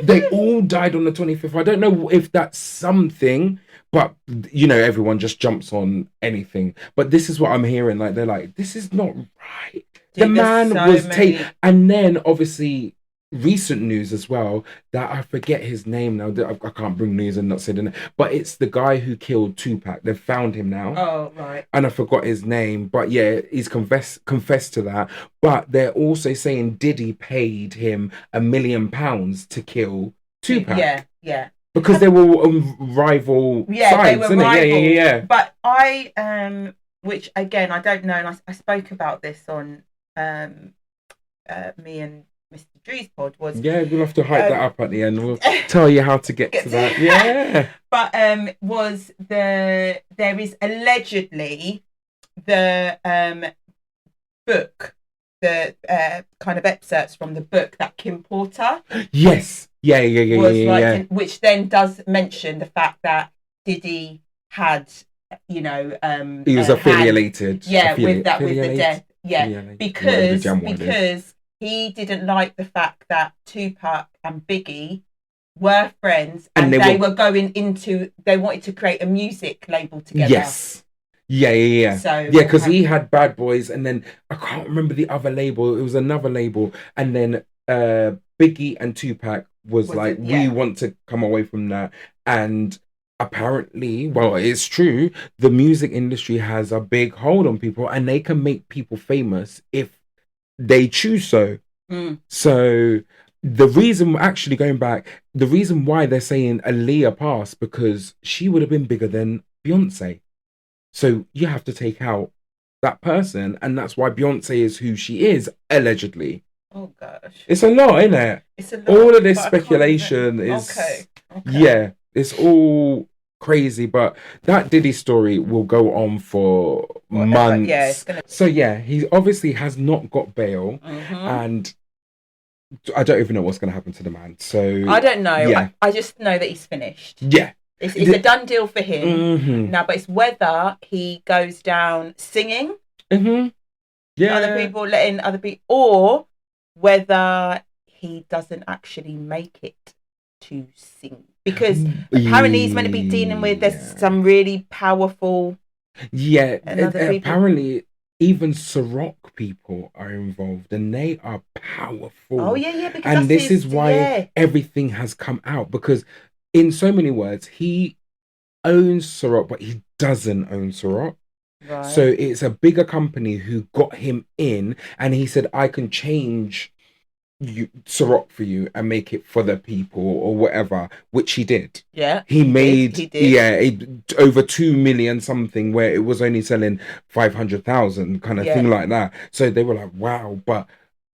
They all died on the 25th. I don't know if that's something, but everyone just jumps on anything. But this is what I'm hearing. Like, they're like, this is not right. Dude, the man was taken. And then obviously recent news as well, that I forget his name now. I can't bring news and not say it, but it's the guy who killed Tupac. They've found him now. Oh, right. And I forgot his name, but yeah, he's confessed to that. But they're also saying Diddy paid him £1 million to kill Tupac. Yeah. Because they were rival sides, they were rival. Yeah. But I, which again, I don't know, and I spoke about this on me and Mr. Drew's pod was... Yeah, we'll have to hype that up at the end. We'll tell you how to get to that. Yeah. But there is allegedly the book, the kind of excerpts from the book that Kim Porter... Yes. Yeah. Which then does mention the fact that Diddy had, he was affiliated. With the death. Yeah, because he didn't like the fact that Tupac and Biggie were friends, and they wanted to create a music label together. Yes. Yeah. So because he had Bad Boys, and then I can't remember the other label. It was another label, and then Biggie and Tupac was we want to come away from that. And apparently, well, it's true, the music industry has a big hold on people, and they can make people famous if they choose so. So the reason, actually going back, the reason why they're saying Aaliyah passed, because she would have been bigger than Beyonce. So you have to take out that person, and that's why Beyonce is who she is, allegedly. Oh gosh, it's a lot, isn't it? It's a lot. All of this speculation is okay. Yeah, it's all crazy, but that Diddy story will go on for months. Yeah, So yeah, he obviously has not got bail, and I don't even know what's going to happen to the man. So I don't know. Yeah. I just know that he's finished. Yeah, it's a done deal for him now. But it's whether he goes down singing, other people letting other people, or whether he doesn't actually make it to sing. Because apparently he's meant to be dealing with some really powerful... Yeah, apparently even Ciroc people are involved, and they are powerful. Oh, yeah, because and this is why everything has come out, because in so many words, he owns Ciroc, but he doesn't own Ciroc. Right. So it's a bigger company who got him in, and he said, I can change Ciroc for you and make it for the people or whatever, which he did. Yeah, he made he did. Over 2 million something, where it was only selling 500,000 kind of thing like that. So they were like, wow. But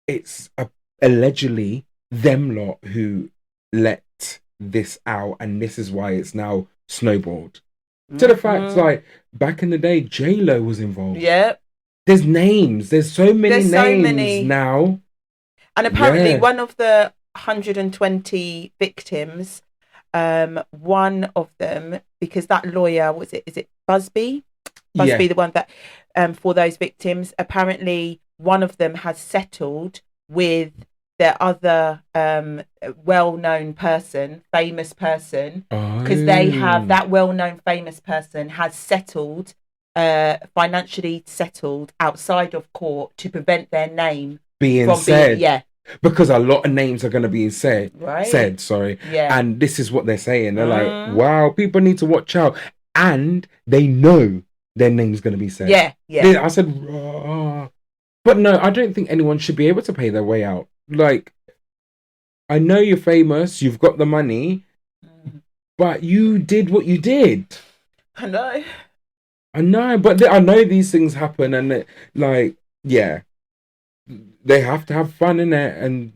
it's allegedly them lot who let this out, and this is why it's now snowballed to the fact, like, back in the day, J-Lo was involved. Yeah, there's so many names now. And apparently one of the 120 victims, one of them, because that lawyer, is it Busby? The one that, for those victims, apparently one of them has settled with the other well-known person, famous person, because they have, that well-known famous person has settled, financially settled outside of court to prevent their name being said. Because a lot of names are going to be said, and this is what they're saying. They're like, wow, people need to watch out, and they know their name's going to be said. I said, but no, I don't think anyone should be able to pay their way out. Like, I know you're famous, you've got the money, but you did what you did. I know, but I know these things happen, and they have to have fun in it, and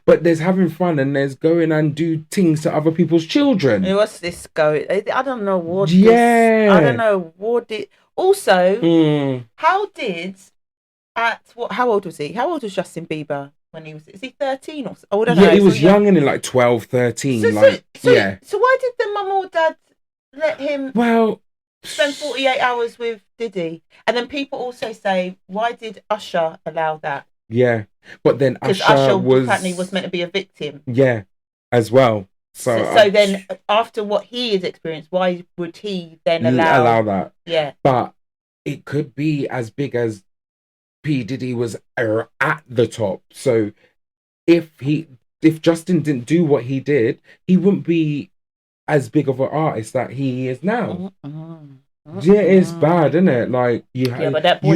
but there's having fun, and there's going and do things to other people's children. What's this going? I don't know what. I don't know what it. Also, how old was he? How old was Justin Bieber when he was? Is he 13 or? I don't know. He was young and in like 12, 13. So why did the mum or dad let him? Well, spend 48 hours with Diddy, and then people also say, why did Usher allow that? Yeah, but then Usher apparently was meant to be a victim. Yeah, as well. So then, after what he has experienced, why would he then allow that? Yeah, but it could be as big as P. Diddy was at the top. So if Justin didn't do what he did, he wouldn't be as big of an artist that he is now. Yeah, it's bad, isn't it? Like but that boy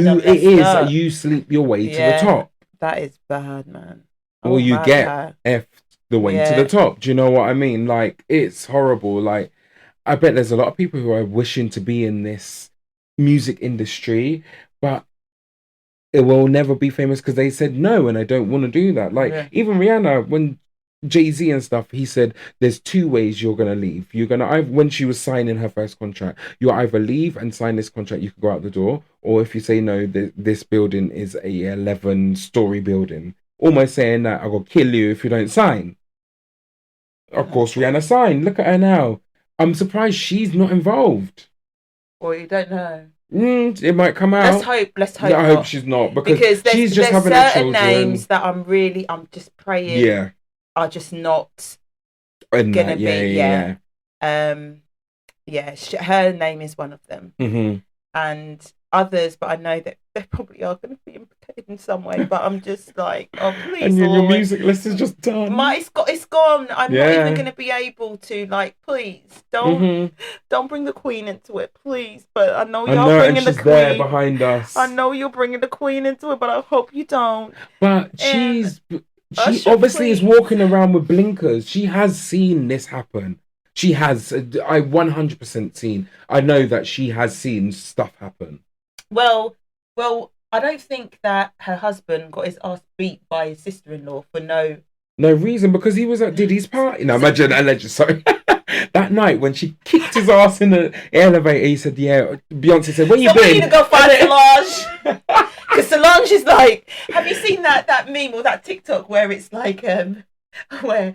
you sleep your way to the top. That is bad, man. Or you get effed the way to the top. Do you know what I mean? Like, it's horrible. Like, I bet there's a lot of people who are wishing to be in this music industry, but it will never be famous because they said no, and I don't want to do that. Like, even Rihanna, when Jay-Z and stuff, he said there's two ways you're gonna leave. You're gonna when she was signing her first contract, you either leave and sign this contract, you can go out the door, or if you say no, this building is a 11-story building, almost saying that I will kill you if you don't sign. Of course, Rihanna signed. Look at her now. I'm surprised she's not involved. Well, you don't know. It might come out. Let's hope. I hope she's not, because she's just having certain her children. Names that I'm just praying. Yeah. Are just not gonna be. Her name is one of them, and others, but I know that they probably are going to be implicated in some way. But I'm just like, oh please, and your music list is just done. It's gone. I'm not even going to be able to, like, please don't bring the Queen into it, please. But I know you're bringing the Queen there behind us. I know you're bringing the Queen into it, but I hope you don't. But she obviously is walking around with blinkers. She has seen this happen. She has. I 100% seen. I know that she has seen stuff happen. Well, I don't think that her husband got his ass beat by his sister-in-law for no reason, because he was at Diddy's party. No, imagine sorry. That night when she kicked his ass in the elevator, he said, "Yeah." Beyonce said, "Where you been?" We need to go find Solange. Because Solange is like, have you seen that meme or that TikTok where it's like, my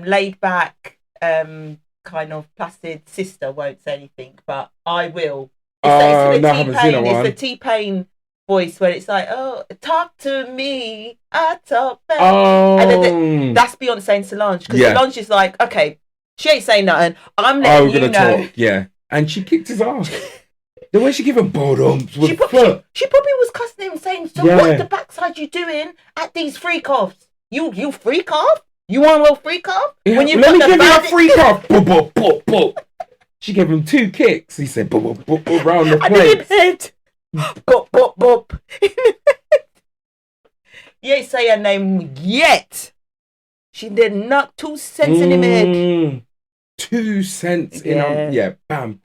laid back, kind of placid sister won't say anything, but I will. It's the T-Pain voice where it's like, oh, talk to me, I talk back. And that's Beyonce and Solange, because Solange is like, okay, she ain't saying nothing, I'm letting you know. Talk. Yeah, and she kicked his ass. The way she gave him bottoms was she probably was cussing him, saying, "So what the backside you doing at these freak offs? You freak off? You want a little freak off? Yeah. When you let me give you a freak off." Boop, boop, boop, boop. She gave him 2 kicks. He said, "Boop, boop, boop, boop," round the place. I did head. Boop, boop, boop. You ain't say her name yet. She did not 2 cents in the head. 2 cents in bam.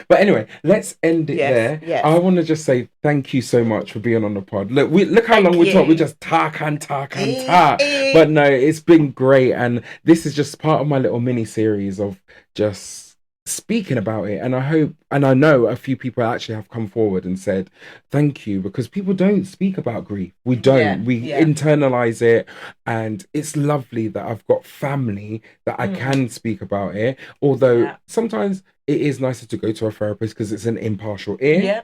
But anyway, let's end it there. Yes. I want to just say thank you so much for being on the pod. Look how long we talk. We just talk. But no, it's been great, and this is just part of my little mini series of just speaking about it. And I hope, and I know a few people actually have come forward and said thank you, because people don't speak about grief. We don't. We internalize it, and it's lovely that I've got family that I can speak about it. Although sometimes it is nicer to go to a therapist because it's an impartial ear.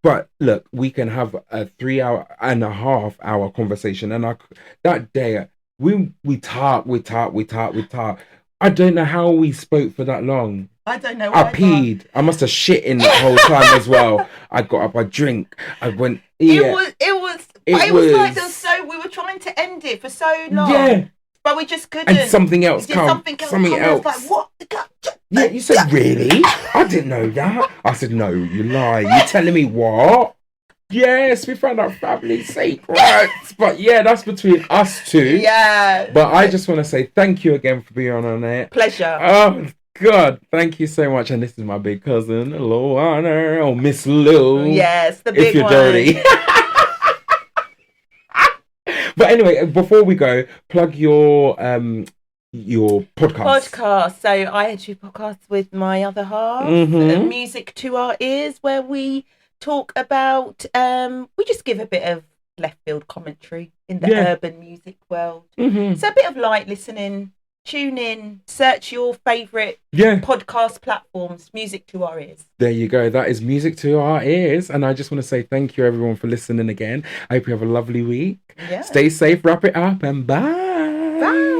But look, we can have a 3.5 hour conversation, and that day we talk. I don't know how we spoke for that long. I don't know. I peed. I must have shit in that whole time as well. I got up, I drink, I went. Yeah. It was like we were trying to end it for so long. Yeah. But we just couldn't. And something else come. Something else. Like, what? Yeah, you said, really? I didn't know that. I said, no, you lie. You're telling me what? Yes, we found out family secrets. But yeah, that's between us two. Yeah. But I just want to say thank you again for being on it. Pleasure. Oh, God. Thank you so much. And this is my big cousin, Louanna, or Miss Lou. Yes, the big one. If you're dirty. But anyway, before we go, plug your podcast. So I do podcasts with my other half, Music to Our Ears, where we talk about, we just give a bit of left field commentary in the urban music world. So a bit of light listening, tune in, search your favourite podcast platforms, Music to Our Ears. There you go. That is Music to Our Ears. And I just want to say thank you everyone for listening again. I hope you have a lovely week. Yeah. Stay safe, wrap it up, and bye. Bye.